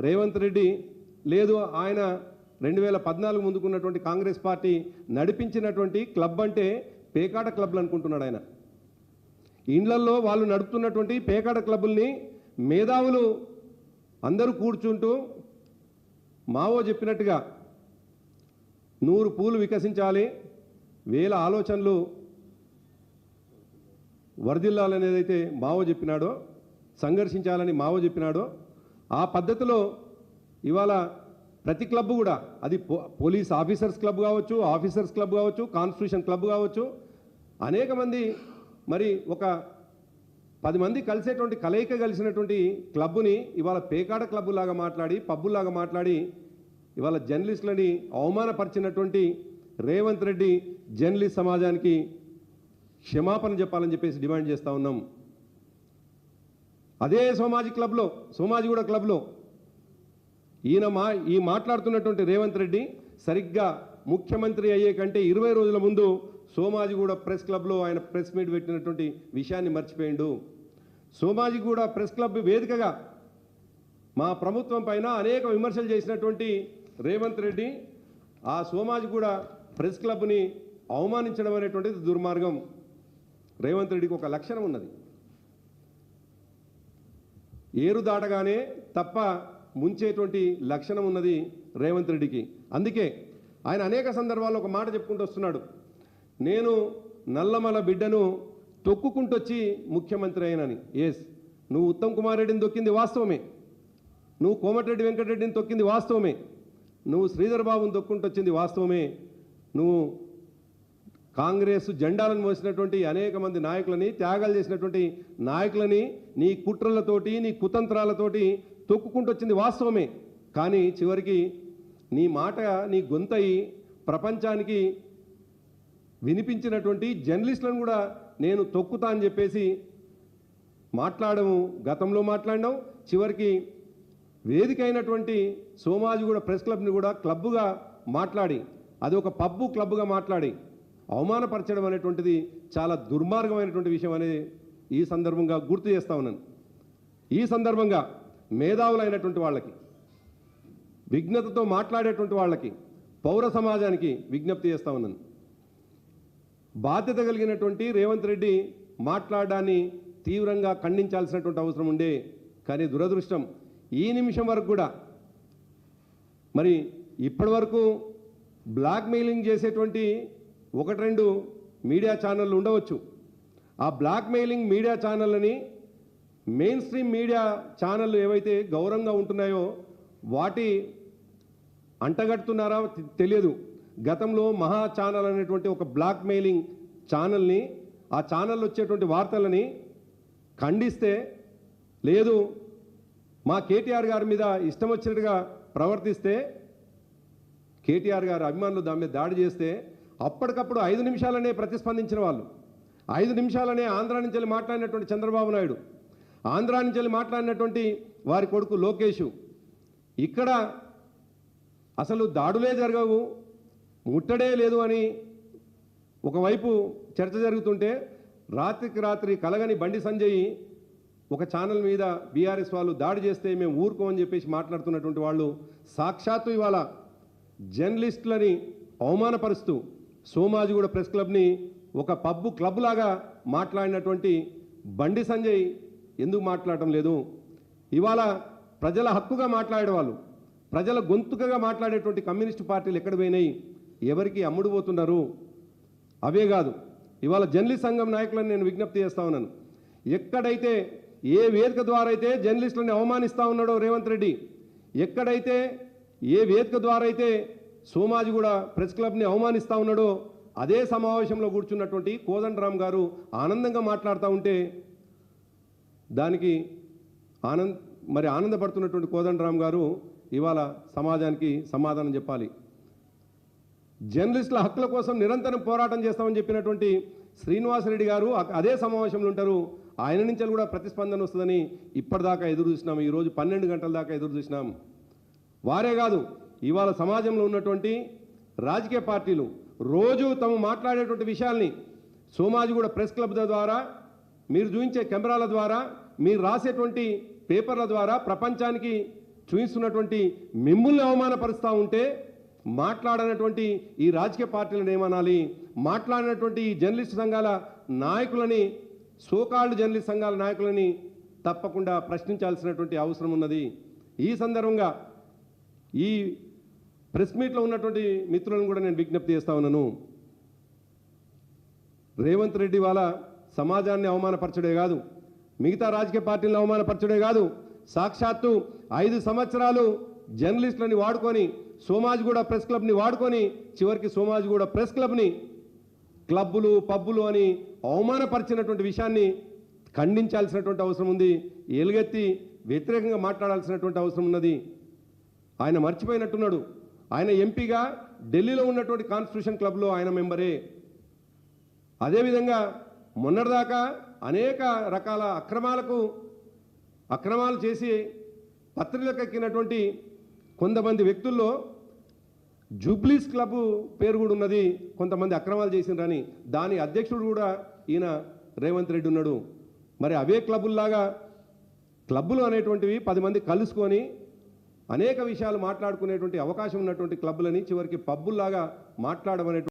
రేవంత్ రెడ్డి లేదు ఆయన 2014 ముందుకున్నటువంటి Congress party నడిపించినటువంటి club అంటే పేకాట క్లబ్లు అనుకుంటున్నాడు ఆయన. ఇండ్లల్లో వాళ్ళు నడుపుతున్నటువంటి పేకాట క్లబ్బుల్ని మేధావులు అందరూ కూర్చుంటూ మావో చెప్పినట్టుగా 100 పూలు వికసించాలి, 1000 ఆలోచనలు వర్ధిల్లాలనేదైతే మావో చెప్పినాడో, సంఘర్షించాలని మావో చెప్పినాడో ఆ పద్ధతిలో ఇవాళ ప్రతి క్లబ్ కూడా, అది పోలీస్ ఆఫీసర్స్ క్లబ్ కావచ్చు, ఆఫీసర్స్ క్లబ్ కావచ్చు, కాన్స్టిట్యూషన్ క్లబ్ కావచ్చు, అనేక మంది మరి ఒక 10 మంది కలిసేటువంటి కలయిక కలిసినటువంటి క్లబ్ని ఇవాళ పేకాడ క్లబ్ లాగా మాట్లాడి, పబ్బులాగా మాట్లాడి ఇవాళ జర్నలిస్టులని అవమానపరిచినటువంటి రేవంత్ రెడ్డి జర్నలిస్ట్ సమాజానికి క్షమాపణ చెప్పాలని చెప్పేసి డిమాండ్ చేస్తూ ఉన్నాం. అదే సోమాజిగూడ క్లబ్లో ఈ మాట్లాడుతున్నటువంటి రేవంత్ రెడ్డి సరిగ్గా ముఖ్యమంత్రి అయ్యే కంటే 20 రోజుల ముందు సోమాజిగూడ ప్రెస్ క్లబ్లో ఆయన ప్రెస్ మీట్ పెట్టినటువంటి విషయాన్ని మర్చిపోయిండు. సోమాజిగూడ ప్రెస్ క్లబ్ వేదికగా మా ప్రభుత్వం పైన అనేక విమర్శలు చేసినటువంటి రేవంత్ రెడ్డి ఆ సోమాజిగూడ ప్రెస్ క్లబ్ని అవమానించడం అనేటువంటిది దుర్మార్గం. రేవంత్ రెడ్డికి ఒక లక్షణం ఉన్నది, ఏరు దాటగానే తప్ప ముంచేటువంటి లక్షణం ఉన్నది రేవంత్ రెడ్డికి. అందుకే ఆయన అనేక సందర్భాల్లో ఒక మాట చెప్పుకుంటూ వస్తున్నాడు, నేను నల్లమల బిడ్డను తొక్కుకుంటొచ్చి ముఖ్యమంత్రి అయినని. ఎస్, నువ్వు ఉత్తమ్ కుమార్ రెడ్డిని తొక్కింది వాస్తవమే, నువ్వు కోమటిరెడ్డి వెంకటరెడ్డిని తొక్కింది వాస్తవమే, నువ్వు శ్రీధర్ బాబుని తొక్కుంటొచ్చింది వాస్తవమే, నువ్వు కాంగ్రెస్ జెండాలను మోసినటువంటి అనేక మంది నాయకులని, త్యాగాలు చేసినటువంటి నాయకులని నీ కుట్రలతోటి, నీ కుతంత్రాలతోటి తొక్కుకుంటూ వచ్చింది వాస్తవమే. కానీ చివరికి నీ మాట, నీ గొంతయి ప్రపంచానికి వినిపించినటువంటి జర్నలిస్టులను కూడా నేను తొక్కుతా అని చెప్పేసి మాట్లాడము, గతంలో మాట్లాడినాం. చివరికి వేదిక అయినటువంటి సోమాజిగూడ ప్రెస్ క్లబ్ని కూడా క్లబ్గా మాట్లాడి, అది ఒక పబ్బు క్లబ్గా మాట్లాడి అవమానపరచడం అనేటువంటిది చాలా దుర్మార్గమైనటువంటి విషయం అనేది ఈ సందర్భంగా గుర్తు చేస్తా ఉన్నాను. ఈ సందర్భంగా మేధావులైనటువంటి వాళ్ళకి, విజ్ఞతతో మాట్లాడేటువంటి వాళ్ళకి, పౌర సమాజానికి విజ్ఞప్తి చేస్తా ఉన్నాను. బాధ్యత కలిగినటువంటి రేవంత్ రెడ్డి మాట్లాడడాన్ని తీవ్రంగా ఖండించాల్సినటువంటి అవసరం ఉండే, కానీ దురదృష్టం ఈ నిమిషం వరకు కూడా మరి ఇప్పటి వరకు బ్లాక్మెయిలింగ్ చేసేటువంటి 1-2 మీడియా ఛానళ్ళు ఉండవచ్చు. ఆ బ్లాక్మెయిలింగ్ మీడియా ఛానళ్ళని మెయిన్ స్ట్రీమ్ మీడియా ఛానళ్ళు ఏవైతే గౌరవంగా ఉంటున్నాయో వాటి అంటగడుతున్నారా తెలియదు. గతంలో మహా ఛానల్ అనేటువంటి ఒక బ్లాక్మెయిలింగ్ ఛానల్ని, ఆ ఛానల్లో వచ్చేటువంటి వార్తలని ఖండిస్తే, లేదు మా కేటీఆర్ గారి మీద ఇష్టం వచ్చినట్టుగా ప్రవర్తిస్తే, కేటీఆర్ గారి అభిమానులు దాని మీద దాడి చేస్తే అప్పటికప్పుడు 5 నిమిషాలనే ప్రతిస్పందించిన వాళ్ళు, 5 నిమిషాలనే ఆంధ్రా నుంచి వెళ్ళి మాట్లాడినటువంటి చంద్రబాబు నాయుడు, ఆంధ్రా నుంచి వెళ్ళి మాట్లాడినటువంటి వారి కొడుకు లోకేష్, ఇక్కడ అసలు దాడులే జరగవు, ముట్టడే లేదు అని ఒకవైపు చర్చ జరుగుతుంటే, రాత్రికి రాత్రి కలగని బండి సంజయ్ ఒక ఛానల్ మీద బీఆర్ఎస్ వాళ్ళు దాడి చేస్తే మేము ఊరుకోమని చెప్పేసి మాట్లాడుతున్నటువంటి వాళ్ళు సాక్షాత్తు ఇవాళ జర్నలిస్టులని అవమానపరుస్తూ సోమాజిగూడ ప్రెస్ క్లబ్ని ఒక పబ్బు క్లబ్ లాగా మాట్లాడినటువంటి బండి సంజయ్ ఎందుకు మాట్లాడటం లేదు? ఇవాళ ప్రజల హక్కుగా మాట్లాడేవాళ్ళు, ప్రజల గొంతుకగా మాట్లాడేటువంటి కమ్యూనిస్టు పార్టీలు ఎక్కడ పోయినాయి? ఎవరికి అమ్ముడుపోతున్నారు? అవే కాదు, ఇవాళ జర్నలిస్ట్ సంఘం నాయకులను నేను విజ్ఞప్తి చేస్తా ఉన్నాను, ఎక్కడైతే ఏ వేదిక ద్వారా అయితే జర్నలిస్టులను అవమానిస్తూ ఉన్నాడో రేవంత్ రెడ్డి, ఎక్కడైతే ఏ వేదిక ద్వారా అయితే సోమాజిగూడ ప్రెస్ క్లబ్ని అవమానిస్తూ ఉన్నాడో అదే సమావేశంలో కూర్చున్నటువంటి కోదండరామ్ గారు ఆనందంగా మాట్లాడుతూ ఉంటే దానికి ఆనందపడుతున్నటువంటి కోదండరామ్ గారు ఇవాళ సమాజానికి సమాధానం చెప్పాలి. జర్నలిస్టుల హక్కుల కోసం నిరంతరం పోరాటం చేస్తామని చెప్పినటువంటి శ్రీనివాసరెడ్డి గారు అదే సమావేశంలో ఉంటారు, ఆయన నుంచి కూడా ప్రతిస్పందన వస్తుందని ఇప్పటిదాకా ఎదురు చూసినాం. ఈరోజు 12 గంటల దాకా ఎదురు చూసినాం. వారే కాదు, ఇవాళ సమాజంలో ఉన్నటువంటి రాజకీయ పార్టీలు రోజు తాము మాట్లాడేటువంటి విషయాల్ని సోమాజిగూడ ప్రెస్ క్లబ్ ద్వారా, మీరు చూపించే కెమెరాల ద్వారా, మీరు రాసేటువంటి పేపర్ల ద్వారా ప్రపంచానికి చూపిస్తున్నటువంటి మిమ్ముల్ని అవమానపరుస్తూ ఉంటే మాట్లాడనటువంటి ఈ రాజకీయ పార్టీలను ఏమనాలి, మాట్లాడినటువంటి ఈ జర్నలిస్ట్ సంఘాల నాయకులని, సోకాల్డ్ జర్నలిస్ట్ సంఘాల నాయకులని తప్పకుండా ప్రశ్నించాల్సినటువంటి అవసరం ఉన్నది. ఈ సందర్భంగా ఈ ప్రెస్ మీట్లో ఉన్నటువంటి మిత్రులను కూడా నేను విజ్ఞప్తి చేస్తా ఉన్నాను. రేవంత్ రెడ్డి వాళ్ళ సమాజాన్ని అవమానపరచడే కాదు, మిగతా రాజకీయ పార్టీలను అవమానపరచడే కాదు, సాక్షాత్తు 5 సంవత్సరాలు జర్నలిస్టులని వాడుకొని సోమాజిగూడ ప్రెస్ క్లబ్ని వాడుకొని చివరికి సోమాజిగూడ ప్రెస్ క్లబ్ని క్లబ్బులు పబ్బులు అని అవమానపరిచినటువంటి విషయాన్ని ఖండించాల్సినటువంటి అవసరం ఉంది. ఎలుగెత్తి వ్యతిరేకంగా మాట్లాడాల్సినటువంటి అవసరం ఉన్నది. ఆయన మర్చిపోయినట్టున్నాడు. ఆయన ఎంపీగా ఢిల్లీలో ఉన్నటువంటి కాన్స్టిట్యూషన్ క్లబ్లో ఆయన మెంబరే. అదేవిధంగా మొన్నటిదాకా అనేక రకాల అక్రమాలు చేసి పత్రికలకు ఎక్కినటువంటి కొంతమంది వ్యక్తుల్లో జూబ్లీస్ క్లబ్ పేరు కూడా ఉన్నది. కొంతమంది అక్రమాలు చేసిండ్రని దాని అధ్యక్షుడు కూడా ఈయన రేవంత్ రెడ్డి ఉన్నాడు. మరి అవే క్లబ్బుల్లాగా క్లబ్బులు అనేటువంటివి 10 మంది కలుసుకొని అనేక విషయాలు మాట్లాడుకునేటువంటి అవకాశం ఉన్నటువంటి క్లబ్బులని చివరికి పబ్బుల్లాగా మాట్లాడమనే